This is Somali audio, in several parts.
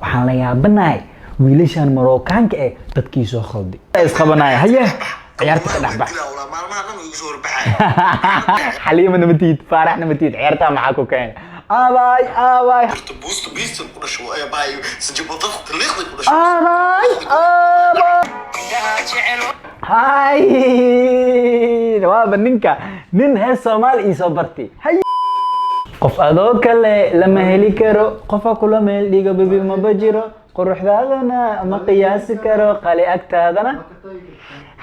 waxaan la yaabanahay wiilashan Marookaanka ee dadkii soo khalday isqabanaya haye ciyaarta ka dhaxbax Xaliima nabadid faaraxna nabadid ciyaarta maxaa ku keenay abaay بوست كل شوية باي سجل بطاقة تليق كل شوية هاي waa ninka nin hees Soomaali soo bartay hay qof adoo kale lama heli karo qofa kula meel dhiga bibi ma bajiro quruxdaadana ma qiyaasi karo qali agtaadana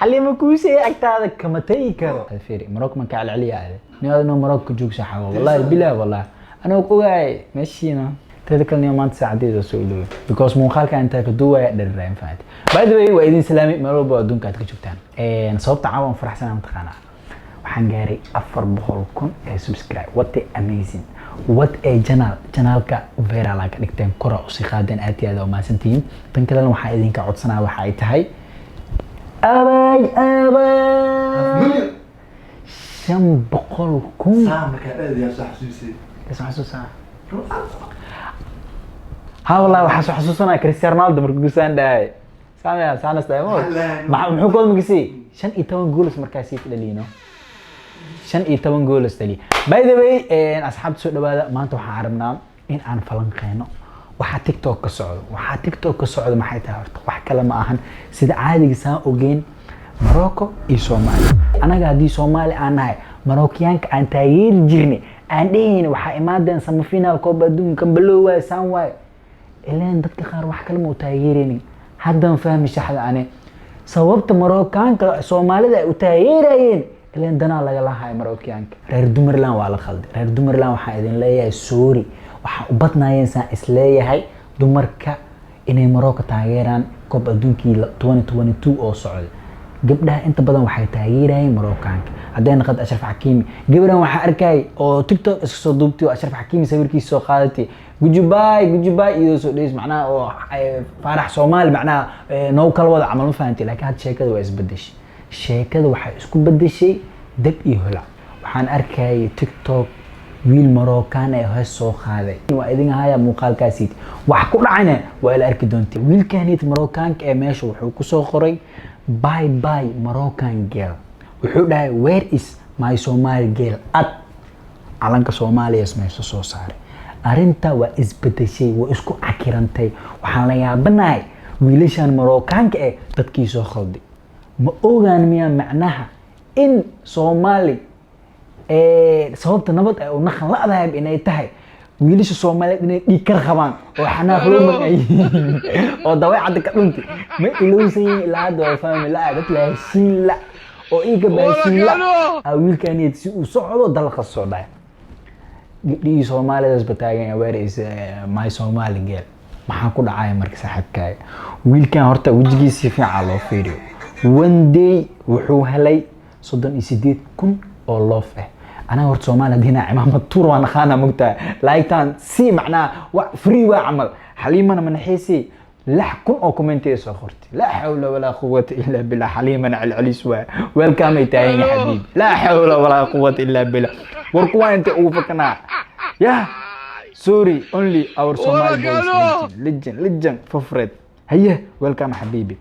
Xaliima kuusay agtaada kama tayi karo fiiri Marok man ka calcaliyaa niyo Marok ku joogsa xawa wallahi bilaa wallahi أنا وقوعي ماشينا تذكر اليوم ما تساعدني رسولي because مخالك أنت كدوة درين فات by the way وإذن سلامي مرة بعدون كاتك شفتان نصوب تعاون فرح سنة متخانة وحنجاري أفر بخلكم سبسكرايب what amazing what channel كا فيرا لاك نكتين كرة وسيخادين آتي هذا وما سنتين تنكذا لو حايدين كعود سنة وحايتهاي أباي شم بخلكم سامك هذا يا صاحبي اسمع حسوسها ها والله حسوسنا كريستيانو رونالدو مركوسان داي سامي سانس دايمو محو جول مكسي شن 8 جولس markaasi dhalino 15 جولس dhalي by the way asxaabta soo dhawaada maanta waxaan arabnaa in aan falanqeyno waxa TikTok ka socdo maxay tahay horta wax kale ma ahan sida caadiga saan ogeyn Morocco iyo Soomaali anaga hadii Soomaali aan nahay Marookiyaanka aan taageeri jirnay عندين وحا إمادين سمفينال كوبا دون كمبلوة سانواي إلين دادك خار وح كلمة وتايريني حدا مفهم الشحل عني صوبت مروكانك سومالي دا وتايرين إلين دانا لغا هاي مروكيانك رير دومرلان وعلى خالد رير دومرلان وحا إذن ليا السوري وحا وبطنا ينسان إسليا هاي دومركا إني مروكا تايران كوبا دونكي 2022 أو سعودي قبلها انت بدن waxay taageerayeen Marookaanka hadeen qad Ashraf Hakimi gabadhan waxa arkay oo TikTok iska soo duubtay Ashraf Hakimi sawirkiisa soo qaadatay gujubay iyo soo dhees macnaa oo farax Soomaali macnaa noo kala wada amal ma fahanti laakiin had sheekada waa isbedeshay sheekada waxay isku bedeshay dab iyo holac waxaan arkay TikTok wiil Marookaan ee hees soo qaaday waa idin haya muuqaalkaasi wax ku dhacayna waa la arki doontii wiilkaanit Marookaanka ee meesha wuxuu ku soo qoray bye bye Moroccan girl wuxuu dhahay where is my Somali girl at calanka Soomaaliya ismayso soo saaray arinta waa isbedeshay waa isku akirantay waxaan la yaabanahay wiilashan Marookaanka ee dadkii soo khalday ma ogaan miya macnaha in Soomaali sababta nabad ay u naqan laadahay inay tahay wiilasha Soomaaliyeed inay dhiig ka qabaan oo xanaaq loo magay oo daweecad ka dhuntay ma iloosin ilaa hadda fahmi la dad la heshiila oo iga baashiila wiilkaaniyad si uu socdo dalka soo dhaay gabdhii Soomaaliyeed isbataagan where is my Somali girl maxaa ku dhacay marka saaxiibkaaga wiilkan horta wajigiisa fiican loo fiiriyo one day wuxuu helay 38,000 oo loof ah أنا ورد سومالي دينا عمامة طور وانا خانا مقتا لايكتان سي معناه فري وعمل حليما من حيسي لحكم أو كومنتي سوخرتي لا حول ولا قوة إلا بالله حليما على العليسوا ويلكام يتاين يا حبيبي لا حول ولا قوة إلا بالله وركوان انت اوفكنا يا سوري only our Somali boys legend ففرد هيا ويلكام حبيبي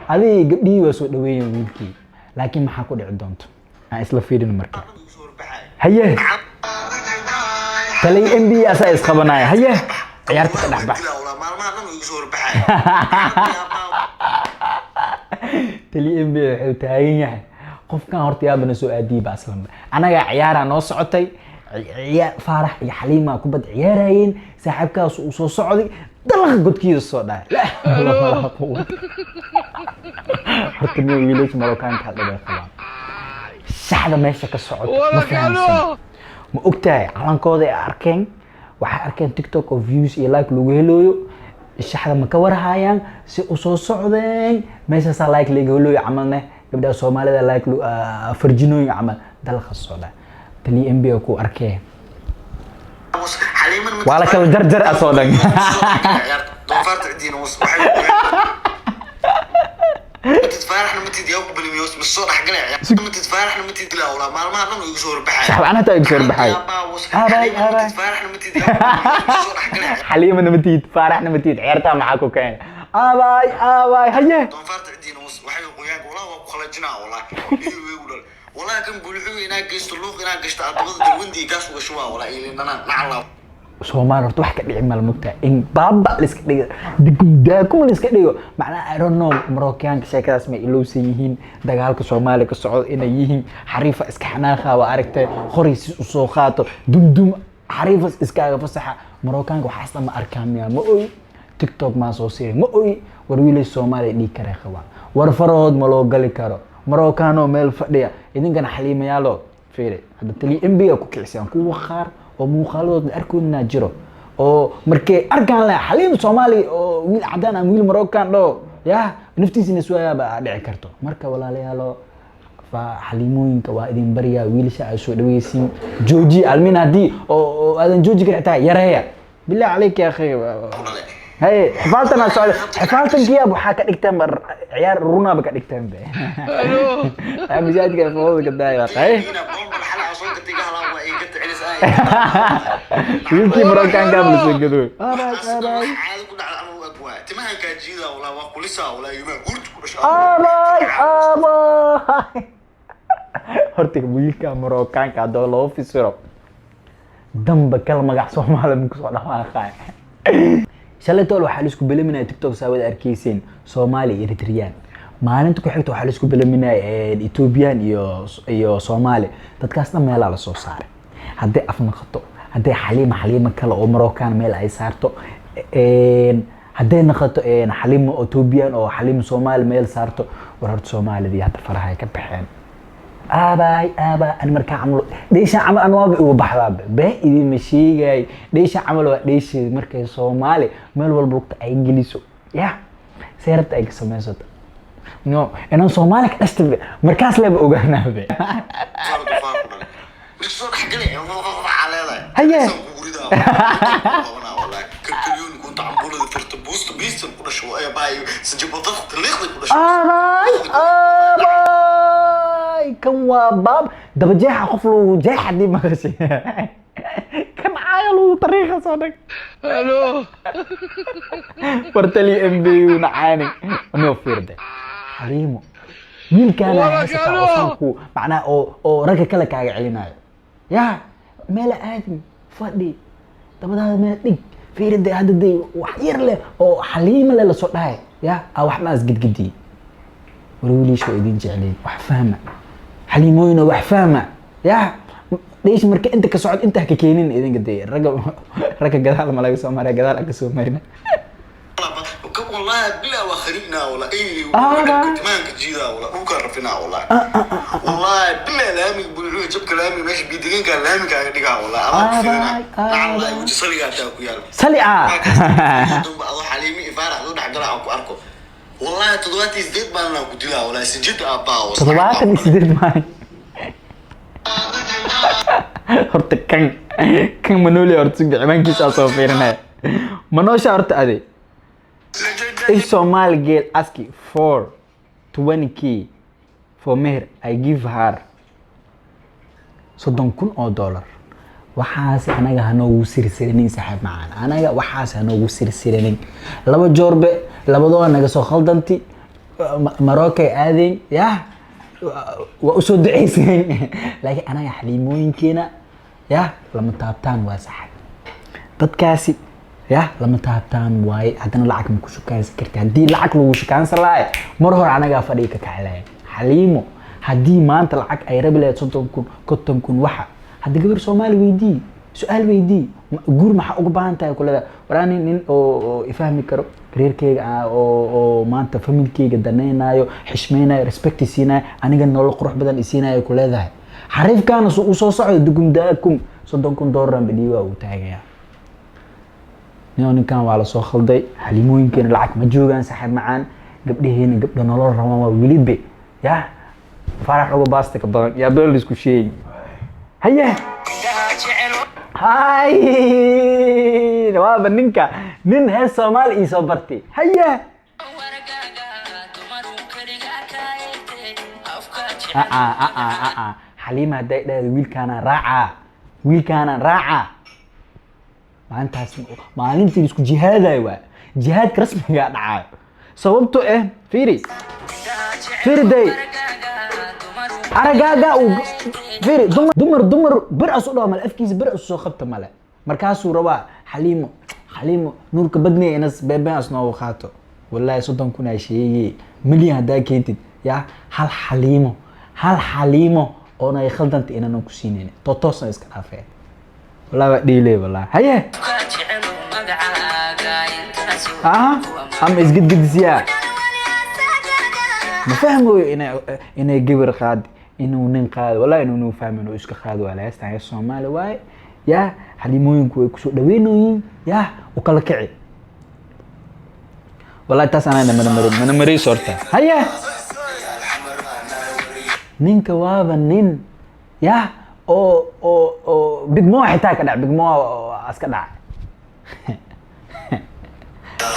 هذه قبلي وسوء دوين ويلكي لكن ما حكو دي عدونتو أنا إسلا فيدين مركب هيه تلي ام بي اسا اسقبناي هيه عيارتك دحبح تلي ام بي wuxuu taagan yahay qofkan horta yaabana soo aadiib aslan anaga ciyaara noo socotay ciyaar faarax iyo xaliima ku bad ciyaarayeen saaxiibkaas uu soo socday dalqa godkiisa soo dhaay la horta meel wiilash Marookaanka hadda qabaan saxda meesha ka socoto ma fahamsan ma ogtahay calankooda ay arkeen waxay arkeen TikTok oo views iyo like lagu helooyo saxda ma ka warhayaan si u soo socdeen meesha sa like lagu helooyo amalna gabdhaha Soomaalida like farjinooyin amal dalqa soo dhaay tani MB ku arkeen wala kala jarjar asoo dhan تتفارحنا ما تدي يوم بالميوس من الصوت حق العيال ما تتفارحنا ما تدي لا ولا ما نو يقصور بحاجة صح أنا تا يقصور بحاجة تتفارحنا ما تدي يوم بالميوس من الصوت حق العيال حليم أنا متيت فارحنا متيت عيرتها معاكو كان أباي هيا دونفارت عندي نص وحي وياك والله وخلجنا والله والله كم بلحوي هناك قشط اللوخ هناك قشط أعتقد الوندي قاس وشوا والله إلين أنا نعلم Soomaali horta wax ka dhicin mal mugtaa in baaba la iska dhigo daakum la iska dhigo macnaha I don't know Marookaanka sheekadaas ma ilowsan yihiin dagaalka Soomaaliya ka socdo inay yihiin xariifa iska xanaaqaa waa aragtay qoriis u soo qaato dum xariifa iskaaga fasaxa Marookaanka waxaas ma arkaan ma oy TikTok ma soo siiyay ma oy war wiilay Soomaaliya dhig kare qaba war farood ma loo gali karo Marookaano meel fadhiya idinkana xaliimayaalo fiire hadda tali MB ku kicsan kuwa qaar oo muuqaaladood arkoodna jiro oo markay arkaan la xaliim Soomaali oo wiil cadaan ah wiil Marookaan dho yaa naftiisina suwaaba dhici karto marka walaalayaalo fa xaliimooyinka waa idin bariya wiilasha ay soo dhaweysin jooji almin hadii oo aadan jooji kartaa yareeya billahi عليك يا اخي هاي حفالتنا سؤال حفالتك يا ابو حاكا دغتان بر عيار رونا بك دغتان به الو مجاهد كان فوضى قداي هاي يمكن مروكان قبل سجدوا hortiga wiilka Marookaanka hadoo loo fisiro damba kala magac Soomaali ku soo dhawaaqay shalay tool waxa la isku bilaminay TikTok saawada arkiiseen Soomaali iyo Eritrean maalinta ku xigta waxa la isku bilaminay Ethiopian iyo Soomaali dadkaasna meel la soo saaray hadday af noqoto hadday xaliima kale oo Marookaan meel ay saarto hadday noqoto xaliima Ethiopian oo xaliima Soomaali meel saarto war horta Soomaalida hadda faraha ka baxeen abaay أنا مركا عملو ليش عمل أنا واقع وبحضاب باقي دي مشيجاي ليش عملوا ليش مركا صومالي مال والبوقت أي إنجليزو يا سيرت أي قسم يسوت نو أنا صومالي كأستبي مركاس لي بوجهنا به هيا كنت عم بقول إذا فرت بوست بيست كل شوية باي سجيب ضغط الليخ كل شوية كم باب دب جاح قفلو جاح دي ماشي كم عايلو طريقه صدق الو ورتلي ام بي ونعاني انو فيرده حليمو مين كان اصلا معناه او رجل كلا كاغا علينايو يا ميل ادم فدي dabada meel dhig fiirida hadday wax yar leh oo xaliima la soo dhahay ya wax ma asgidgidi waliisho idin jeclay wax fahma حليموينا وحفامة يا ليش مركا انت كسعود انت ككينين اذن قدي رقا قدال ما لا يسوى مرة قدال اكسو مرنا والله بلا وخريبنا ولا ايه كنت مانك جيدا ولا وكرفنا والله والله بلا لامي بلعوه جب كلامي ماشي بيدقين كان لامي كان دقا والله اما كفرنا نعم الله يوجي صليقا تاكو يالو صليقا اضو حليمي افارح دون حقلا اكو اركو والله تضواتي ازديد بانا كدلا ولا سجد اباو تضواتي ازديد بانا horta kan manoli horta gacmaankiisa soo fiirinay manosha horta adi if Somali girl ask for 20k for meher I give her $30,000 waxaas anaga hanoogu sirsirenin saaxiib macaan anaga waxaas hanoogu sirsirenin laba joorbe labadoo naga soo khaldanti Marooka aadeen ya waa u soo duceysay laakiin anaga xaliimooyinkeena ya lama taabtaan waa saaxiib dadkaasi ya lama taabtaan waay hadana lacag ma ku shukaysan kartaa hadii lacag lagu shukaansan lahayd mar hore anaga fadhiga ka kaclay xaliimo hadii maanta lacag ay rabi lahayd 30,000 waxa hadii gabar Soomaali weydii su'aal weydii guur maxaa ugu baahan tahay kulada waraani nin oo ifahmi karo reerkeyga oo maanta familkeyga daneynayo xishmeynayo respect siinayo aniga nolol qurux badan isiinayo kuleedahay xariifkaana uu soo socdo dugumdaakum $30,000 badiiwa uu taagaya ninkan waa la soo khalday xaliimooyinkeena lacag ma joogaan saaxiib macaan gabdhaheena gabdha nolol rabaan waa wilibe ya farax uga baasta ka badan ya bal isku sheey haye هاي نواب النكا من هالصومال إيصابرتي هيا حليمة هداي ده ويل كان راعة ويل كان راعة ما أنت ما أنت يسكو جهاد أيوة جهاد رسمي قاعد عاد صوبته إيه فيري داي أرجع فيري دمر برأس الله مال أفكيس برأس سو خبط ماله مركاسو روا حليمة نور كبدني ناس بيبان أصنعوا خاطو والله صدام كنا شيء مليون هدا كينتد يا هل حليمة أنا يخلدنت إن أنا كسينين توتوس ناس كافيه والله بديلي والله هيا أم إزجد زياد ما فهموا إن جبر خاد إنه ننقاد ولا إنه نفهم إنه إيش كخاد ولا يستعي الصومال واي يا حليموين كويكسو دوينوين يا وكل كعي والله تاس أنا من مري صورته هيا نين كوابا نين يا أو بجموع حتى كده بجموع أسكدع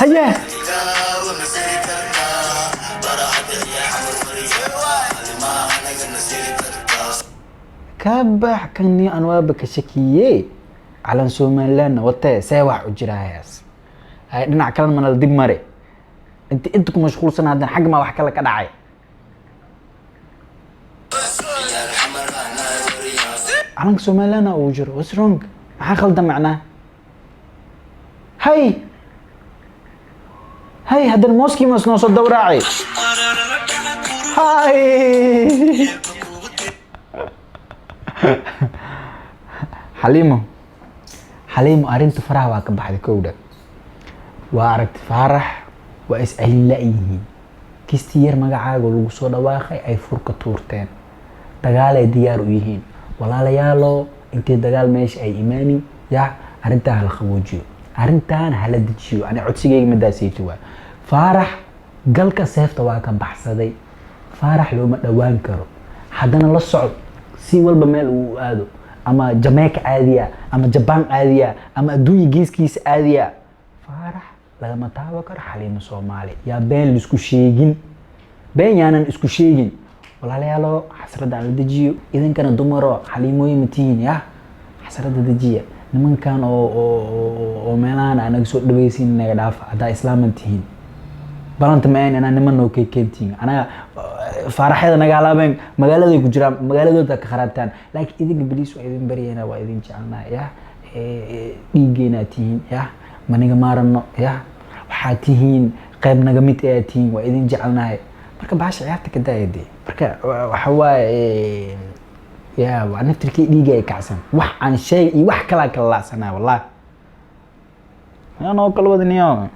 هيا كابح كني أنواع بكشكية على سومالنا وتة سواح وجراياس هاي نحن كلام من الدب مري أنتكم مشغول سنة هذا حق ما وحكي لك أدعي على سومالنا وجر وسرونج ما خلد معنا هاي هذا الموسكي مسنو صد وراعي هاي حليمو أرنت فرح واكب بعد كودة وعرفت فرح وأسأل لأيه كستير مجا لو صودا واخي أي فرقة تورتين دجال ديار ويهين ولا ليالو أنت دجال ماشي أي إيماني يا أرنتها الخوجيو أرنتان هلدتشيو أنا عدسي مداسيتوا فرح قلك سيفتا واكب بحصدي فرح لو ما دوان كرو حدنا لا صعد سي والبا ميل uu aado ama Jamaica aadiya ama Japan aadiya ama adduunyo geeskiisa aadiya farax lagama taabo karo Xaliimo Soomaali yaa been isku sheegin been yaanan isku sheegin walaalayaal xasrada la dajiyo idinkana dumaro Xaliimooyin matiin ya xasrada dajiya nimankan oo meelaan anaga soo dhaweysin naga dhaaf hada islaamantiin balanta ma ayna niman oo keentiin anaga فرحة نقالابين مقالة ذي كجرام مقالة ذي كخرابتان لكن إذا قبليس وإذا برينا وإذا جعلنا يا إيجيناتين يا منيجا مارنو يا وحاتين قيب نجمت آتين وإذا جعلنا بركة بعش عيارتك الداية دي بركة وحوا يا ونفتر كي إيجي كعسن وح عن شيء وح كلا كلا سنة والله أنا أقول وذني يوم